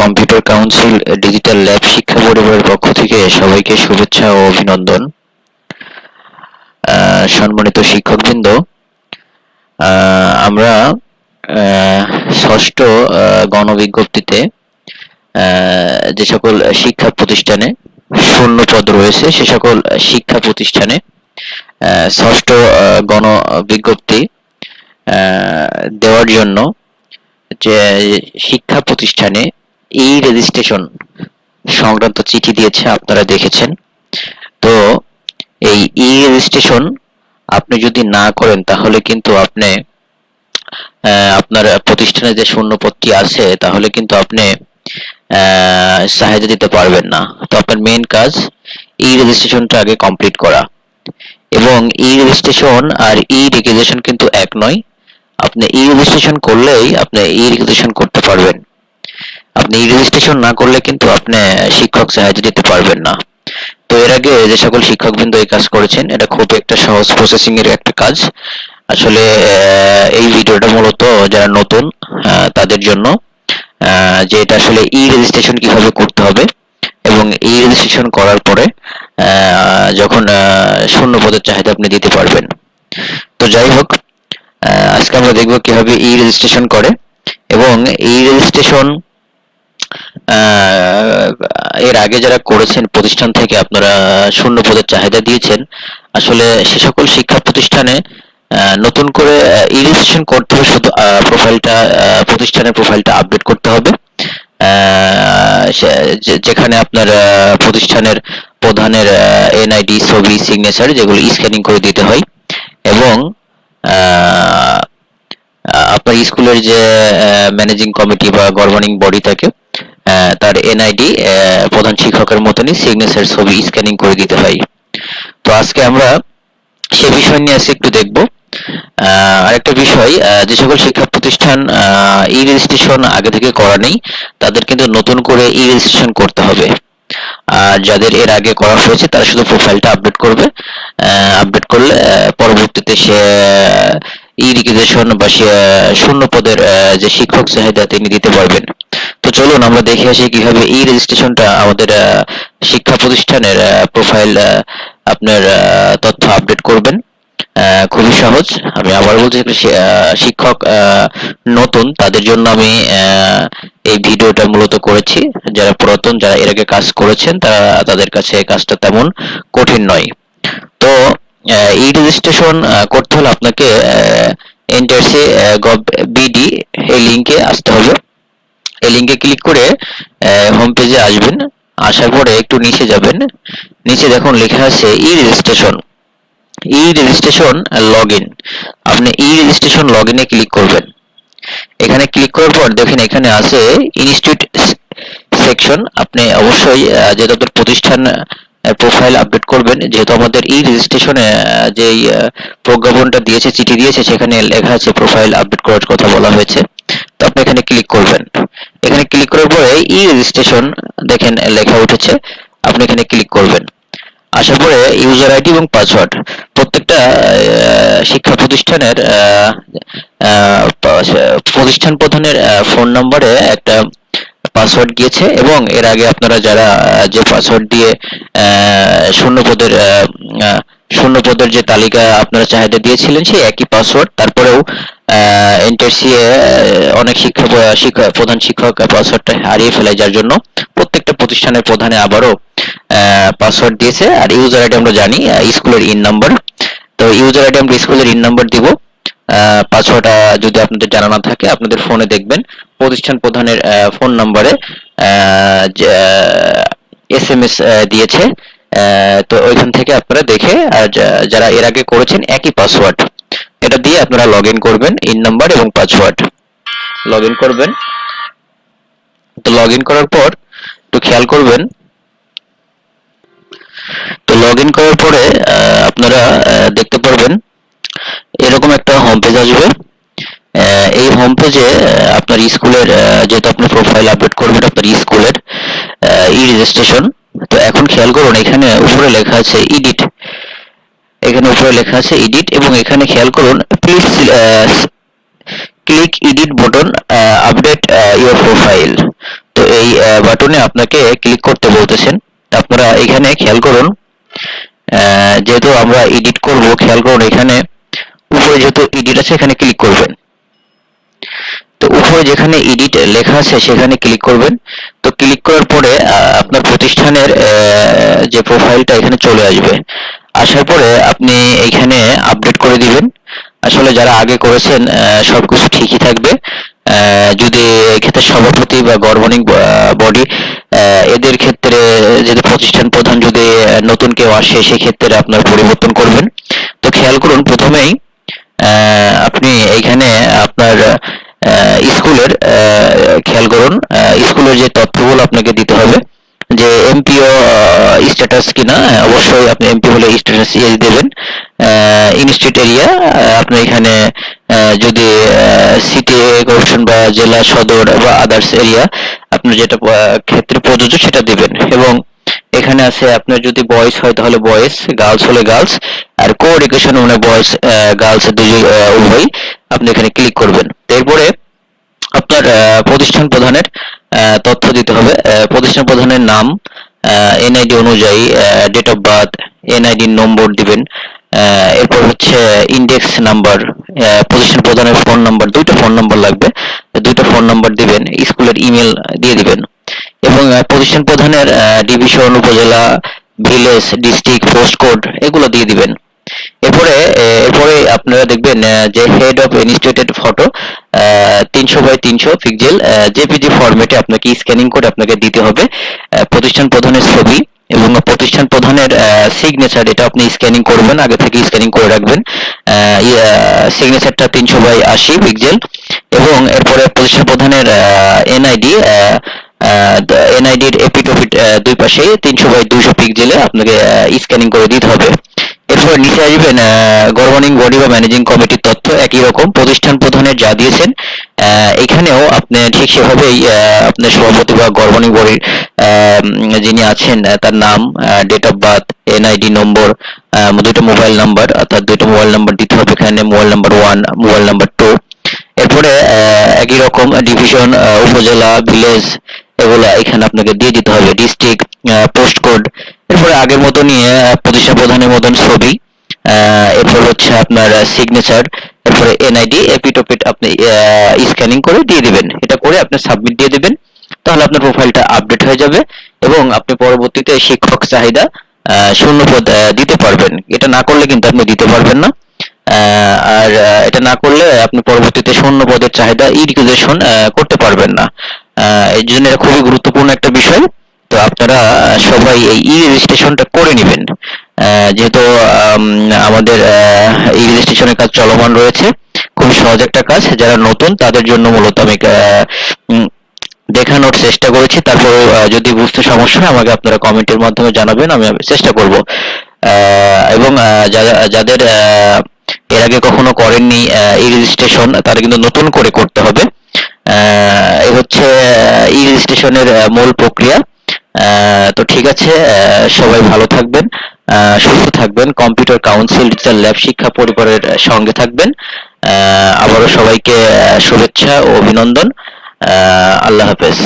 Computer council digital lab শিক্ষা পরিবারের পক্ষ থেকে সবাইকে শুভেচ্ছা ও অভিনন্দন। সম্মানিত শিক্ষকবৃন্দ, আমরা ষষ্ঠ গণবিজ্ঞপ্তিতে যে সকল শিক্ষা প্রতিষ্ঠানে শূন্য পদ রয়েছে সে সকল শিক্ষা প্রতিষ্ঠানে ষষ্ঠ গণবিজ্ঞপ্তি দেওয়ার জন্য যে শিক্ষা প্রতিষ্ঠানে এই রেজিস্ট্রেশন সংক্রান্ত চিঠি দিয়েছে, আপনারা দেখেছেন। তো এই ই রেজিস্ট্রেশন আপনি যদি না করেন তাহলে কিন্তু আপনি আপনার প্রতিষ্ঠানে যে শূন্যপদটি আছে তাহলে কিন্তু আপনি চাহিদা দিতে পারবেন না। তো আপনার মেইন কাজ ই রেজিস্ট্রেশনটা আগে কমপ্লিট করা, এবং ই রেজিস্ট্রেশন আর ই রিকুইজিশন কিন্তু এক নয়। আপনি ই রেজিস্ট্রেশন করলেই আপনি ই রিকুইজিশন করতে পারবেন। আপনি ই রেজিস্ট্রেশন না করলে কিন্তু আপনি শিক্ষক চাহিদা দিতে পারবেন না। তো এর আগে যে সকল শিক্ষকবৃন্দ এই কাজ করেছেন, এটা খুব একটা সহজ প্রসেসিং এর একটা কাজ। আসলে এই ভিডিওটা মূলত যারা নতুন তাদের জন্য, যে এটা আসলে ই রেজিস্ট্রেশন কিভাবে করতে হবে এবং ই রেজিস্ট্রেশন করার পরে যখন শূন্য পদের চাহিদা আপনি দিতে পারবেন। তো যাই হোক, আজকে আমরা দেখব কিভাবে ই রেজিস্ট্রেশন করে, এবং ই রেজিস্ট্রেশন এর আগে যারা করেছেন প্রতিষ্ঠান থেকে আপনারা শূন্য পদের চাহিদা দিয়েছেন, আসলে সে সকল শিক্ষা প্রতিষ্ঠানে নতুন করে ই রেজিস্ট্রেশন করতে হবে। শুধু প্রোফাইলটা, প্রতিষ্ঠানের প্রোফাইলটা আপডেট করতে হবে, যেখানে আপনার প্রতিষ্ঠানের প্রধানের এনআইডি, ছবি, সিগনেচার যেগুলো স্ক্যানিং করে দিতে হয়, এবং আপনার স্কুলের যে ম্যানেজিং কমিটি বা গভর্নিং বডি থাকে তার এনআইডি প্রধান শিক্ষকের মতনই সিগনেচার, ছবি স্ক্যানিং করে দিতে হয়। তো আজকে আমরা সে বিষয় নিয়ে আজকে একটু দেখব। আরেকটা বিষয়, যে সকল শিক্ষা প্রতিষ্ঠান ই রেজিস্ট্রেশন আগে থেকে করা নেই তাদের কিন্তু নতুন করে ই রেজিস্ট্রেশন করতে হবে। আর যাদের এর আগে করা হয়েছে তারা শুধু প্রোফাইলটা আপডেট করবে। আপডেট করলে পরবর্তীতে সে ই রিকুইজিশন বা সে শূন্য পদের যে শিক্ষক চাহিদা তিনি দিতে পারবেন। তো চলুন আমরা দেখে আসি কিভাবে ই রেজিস্ট্রেশনটা আমাদের শিক্ষা প্রতিষ্ঠানের প্রোফাইল আপনার তথ্য আপডেট করবেন। খুবই সহজ। আমি আবার বলছি, শিক্ষক নতুন তাদের জন্য আমি এই ভিডিওটা মূলত করেছি। যারা পুরাতন, যারা এর আগে কাজ করেছেন, তাদের কাছে কাজটা তেমন কঠিন নয়। তো ই রেজিস্ট্রেশন করতে হলে আপনাকে enterc.gov.bd এই লিংকে আসতে হবে। এই লিংকে ক্লিক করে হোম পেজে আসবেন। আসার পরে একটু নিচে যাবেন, নিচে দেখুন লেখা আছে ই রেজিস্ট্রেশন, ই রেজিস্ট্রেশন লগইন। আপনি ই রেজিস্ট্রেশন লগইনে ক্লিক করবেন। এখানে ক্লিক করার পর দেখেন এখানে আছে ইনস্টিটিউট সেকশন। আপনি অবশ্যই যেহেতু আপনার প্রতিষ্ঠান প্রোফাইল আপডেট করবেন, যেহেতু আমাদের ই রেজিস্ট্রেশনে যে প্রজ্ঞাপনটা দিয়েছে, চিঠি দিয়েছে, সেখানে লেখা আছে প্রোফাইল আপডেট করার কথা বলা হয়েছে। তো আপনি এখানে ক্লিক করবেন। এখানে ক্লিক করার পরে ই রেজিস্ট্রেশন দেখেন লেখা উঠেছে, আপনি এখানে ক্লিক করবেন। আসার পরে ইউজার আইডি এবং পাসওয়ার্ড, প্রত্যেকটা শিক্ষা প্রতিষ্ঠানের প্রতিষ্ঠান প্রধানের ফোন নম্বরে একটা পাসওয়ার্ড গিয়েছে, এবং এর আগে আপনারা যারা যে পাসওয়ার্ড দিয়ে শূন্য পদের যে তালিকা আপনারা চাহিদা দিয়েছিলেন সেই একই পাসওয়ার্ড। তারপরেও এনটিআরসি অনেক প্রধান শিক্ষক পাসওয়ার্ডটা হারিয়ে ফেলে, যার জন্য প্রত্যেকটা প্রতিষ্ঠানের প্রধানে আবারও পাসওয়ার্ড দিয়েছে। আর ইউজার আইডি আমরা জানি স্কুলের ইন নাম্বার, তো ইউজার আইডি আমরা স্কুলের ইন নাম্বার দিব। পাসওয়ার্ড যদি আপনাদের জানা না থাকে আপনাদের ফোনে দেখবেন প্রতিষ্ঠান প্রধানের ফোন নম্বরে এসএমএস দিয়েছে। তো ওইখান থেকে আপনারা দেখে, আর যারা এর আগে করেছেন একই পাসওয়ার্ড, এটা দিয়ে আপনারা লগইন করবেন, ইন নাম্বার এবং পাসওয়ার্ড লগইন করবেন। তো লগইন করার পর একটু খেয়াল করবেন, তো লগইন করার পরে আপনারা দেখতে পারবেন এরকম একটা হোম পেজ আসবে। এই হোম পেজে আপনার স্কুলের, যেহেতু আপনি প্রোফাইল আপডেট করবেন আপনার স্কুলের ই রেজিস্ট্রেশন। তো এখন খেয়াল করুন এখানে উপরে লেখা আছে এডিট, এখানে উপরে লেখা আছে এডিট, এবং এখানে খেয়াল করুন please click edit button update your profile. তো এই বাটনে আপনাকে ক্লিক করতে বলতেছেন। আপনারা এখানে খেয়াল করুন, যেহেতু আমরা এডিট করব, খেয়াল করুন এখানে উপরে যেহেতু এডিট আছে এখানে ক্লিক করবেন। তো উপরে যেখানে এডিট লেখা আছে সেখানে ক্লিক করবেন। তো ক্লিক করার পরে আপনার প্রতিষ্ঠানের যে প্রোফাইলটা এখানে চলে আসবে। আসার পরে আপনি এখানে আপডেট করে দিবেন। আসলে যারা আগে করেছেন সবকিছু ঠিকই থাকবে। যদি এক্ষেত্রে সভাপতি বা গভর্নিং বডি এদের ক্ষেত্রে যদি প্রতিষ্ঠান প্রধান যদি নতুন কেউ আসে সেক্ষেত্রে আপনার পরিবর্তন করবেন। তো খেয়াল করুন প্রথমেই আপনি এইখানে আপনার স্কুলের খেয়াল করুন, স্কুলের যে তথ্যগুলো আপনাকে দিতে হবে, যে এমপিও স্ট্যাটাস কিনা, অবশ্যই আপনি এমপি হলে স্ট্যাটাস দেবেন। ইনস্টিটিউট এরিয়া আপনি এখানে যদি সিটি কর্পোরেশন বা জেলা সদর বা আদার্স এরিয়া আপনার যেটা ক্ষেত্রে প্রযোজ্য সেটা দিবেন। এবং এখানে আছে আপনার যদি বয়েজ হয় তাহলে বয়েজ, গার্লস হলে গার্লস, আর কো এডুকেশন মানে বয়েজ গার্লস দুই উভয় আপনি এখানে ক্লিক করবেন। এরপরে আপনার প্রতিষ্ঠান প্রধানের তথ্য দিতে হবে। প্রতিষ্ঠান প্রধানের নাম, এনআইডি অনুযায়ী date of birth, NID number দিবেন। এরপর হচ্ছে ইন্ডেক্স নাম্বার, প্রতিষ্ঠান প্রধানের ফোন নাম্বার, দুইটা ফোন নাম্বার লাগবে, দুইটা ফোন নাম্বার দিবেন। স্কুলের ইমেল দিয়ে দিবেন এবং প্রতিষ্ঠান প্রধানের ডিভিশন, উপজেলা, ভিলেজ, ডিস্ট্রিক্ট, পোস্ট কোড এগুলো দিয়ে দিবেন। এরপরে আপনারা দেখবেন যে হেড অফ ইনস্টিটিউটের ফটো 300x300 পিক্সেল জেপিজি ফরম্যাটে আপনাকে স্ক্যানিং করে আপনাকে দিতে হবে। প্রতিষ্ঠান প্রধানের ছবি এবং প্রতিষ্ঠান প্রধানের সিগনেচার, এটা আপনি স্ক্যানিং করবেন, আগে থেকে স্ক্যানিং করে রাখবেন। সিগনেচারটা 300x80 পিক্সেল এবং এরপরে প্রতিষ্ঠান প্রধানের এনআইডি, এনআইডির এপিটোপিট দুই পাশে 300x200 পিক্সেলে আপনাকে স্ক্যানিং করে দিতে হবে। এরপর নিচে আসবেন গভর্নিং বডি বা ম্যানেজিং কমিটির তথ্য, একই রকম প্রতিষ্ঠান প্রধানের যা দিয়েছেন এখানেও আপনি ঠিক সেভাবেই আপনার সভাপতি বা গভর্নিং বডির যিনি আছেন তার নাম, date of birth, NID number, দুটো মোবাইল নাম্বার, অর্থাৎ দুটো মোবাইল নাম্বার দিতে হবে এখানে, মোবাইল নাম্বার 1, মোবাইল নাম্বার 2। এরপরে একই রকম ডিভিশন, উপজেলা, ভিলেজ এগুলো এখানে আপনাকে দিয়ে দিতে হবে, ডিস্ট্রিক্ট, পোস্ট কোড। এরপরে আগের মতনই প্রতিষ্ঠান প্রধানের মতন ছবি, এরপর হচ্ছে আপনার সিগনেচার, এরপরে এনআইডি এপিটোপিট আপনি স্ক্যানিং করে দিয়ে দিবেন। এটা করে আপনি সাবমিট দিয়ে দিবেন, তাহলে আপনার প্রোফাইলটা আপডেট হয়ে যাবে এবং আপনি পরবর্তীতে শিক্ষক চাহিদা শূন্য পদ দিতে পারবেন। এটা না করলে কিন্তু আপনি দিতে পারবেন না। আর এটা না করলে আপনি পরবর্তীতে শূন্য পদের চাহিদা রিকুইজিশন করতে পারবেন না। এই জন্য এটা খুবই গুরুত্বপূর্ণ একটা বিষয়। তো আপনারা সবাই এই রেজিস্ট্রেশনটা করে নেবেন, যেহেতু আমাদের রেজিস্ট্রেশনের কাজ চলমান রয়েছে। খুবই সহজ একটা কাজ, যারা নতুন তাদের জন্য মূলত আমি দেখানোর চেষ্টা করেছি। তারপর যদি বুঝতে সমস্যা হয় আমাকে আপনারা কমেন্টের মাধ্যমে জানাবেন, আমি চেষ্টা করব। এবং যাদের এর আগে কখনো করেননি এই রেজিস্ট্রেশন, তারা কিন্তু নতুন করে করতে হবে। এই হচ্ছে ই রেজিস্ট্রেশনের মূল প্রক্রিয়া। তো ঠিক আছে, সবাই ভালো থাকবেন, সুস্থ থাকবেন। কম্পিউটার কাউন্সিল ডিজিটাল ল্যাব শিক্ষা পরিবারের সঙ্গে থাকবেন। আবারও সবাইকে শুভেচ্ছা ও অভিনন্দন। আল্লাহ হাফেজ।